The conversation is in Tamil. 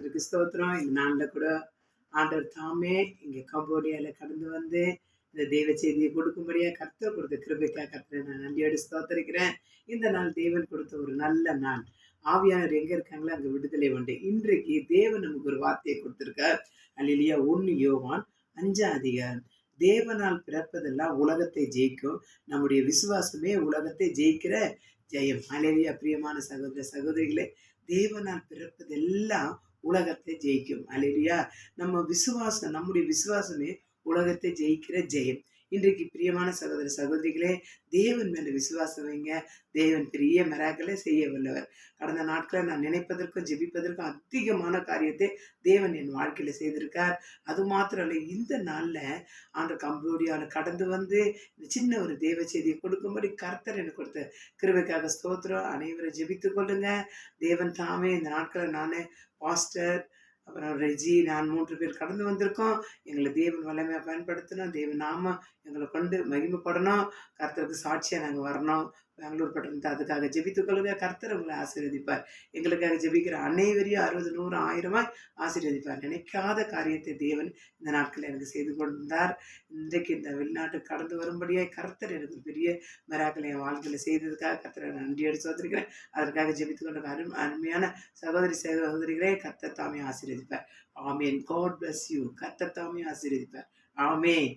கர்த்தருக்கு ஸ்தோத்திரம். இந்த நாளில் கூட ஆண்டவர் தாமே இங்கே கம்போடியாவில் கடந்து வந்து இந்த தெய்வ செய்தியை கொடுக்கும்படியாக கர்த்தர் கொடுத்த கிருபைக்காக கர்த்தரை நான் நன்றியோடு ஸ்தோத்தரிக்கிறேன். இந்த நாள் தேவன் கொடுத்த ஒரு நல்ல நாள். ஆவியானவர் எங்க இருக்காங்களோ அங்க விடுதலை உண்டு. இன்றைக்கு தேவன் நமக்கு ஒரு வார்த்தையை கொடுத்திருக்கார். அல்லேலூயா. 1 யோவான் 5ஆம் அதிகாரம். தேவனால் பிறப்பதெல்லாம் உலகத்தை ஜெயிக்கும். நம்முடைய விசுவாசமே உலகத்தை ஜெயிக்கிற ஜெயம். அல்லேலூயா. பிரியமான சகோதர சகோதரிகளே, தேவனால் பிறப்பதெல்லாம் உலகத்தை ஜெயிக்கும். அல்லேலூயா. நம்முடைய விசுவாசமே உலகத்தை ஜெயிக்கிற ஜெயம். இன்றைக்கு பிரியமான சகோதர சகோதரிகளே, தேவன் மேல விசுவாசம் வைங்க. தேவன் பெரிய மிராக்கிளை செய்ய வல்லவர். கடந்த நாட்களில் நான் நினைப்பதற்கும் ஜெபிப்பதற்கும் அதிகமான காரியத்தை தேவன் என் வாழ்க்கையில செய்திருக்கார். அது மாத்திரம் இல்லை, இந்த நாள்ல ஆண்டவர் கம்போடியாவில் கடந்து வந்து இந்த சின்ன ஒரு தேவ செய்தியை கொடுக்கும்படி கர்த்தர் எனக்கு கொடுத்த கிருபைக்காக ஸ்தோத்திரம். அனைவரும் ஜெபித்துக் கொள்ளுங்க. தேவன் தாமே இந்த நாட்களில் நானே பாஸ்டர் அப்புறம் ரெஜி நான் 3 பேர் கடந்து வந்திருக்கோம். எங்களை தேவன் வல்லமையாக பயன்படுத்தணும். தேவன் நாம எங்களை கொண்டு மகிமைப்படணும். கர்த்தருக்கு சாட்சியாக நாங்கள் வரணும். பெங்களூர் பட்டணத்தை அதுக்காக ஜெபித்துக் கொள்ளுங்க. கர்த்தர் உங்களை ஆசீர்வதிப்பார். எங்களுக்காக ஜெபிக்கிற அனைவரையும் 60, 100, 1000 ஆசீர்வதிப்பார். நினைக்காத காரியத்தை தேவன் இந்த நாட்களில் எனக்கு செய்து கொண்டார். இன்றைக்கு இந்த வெளிநாட்டுக்கு கடந்து வரும்படியாக கர்த்தர் எனக்கு பெரிய மிராக்கிளை என் வாழ்க்கையில் செய்ததுக்காக கர்த்தரை நன்றியோடு சோதரிக்கிறேன். அதற்காக ஜெபித்துக் கொண்ட அருமையான சகோதரி சகோதரிகளே, கர்த்தர் தாமே ஆசீர்வதிப்பார். ஆமேன். God bless you. கர்த்தர் தாமே ஆசீர்வதிப்பார். ஆமேன்.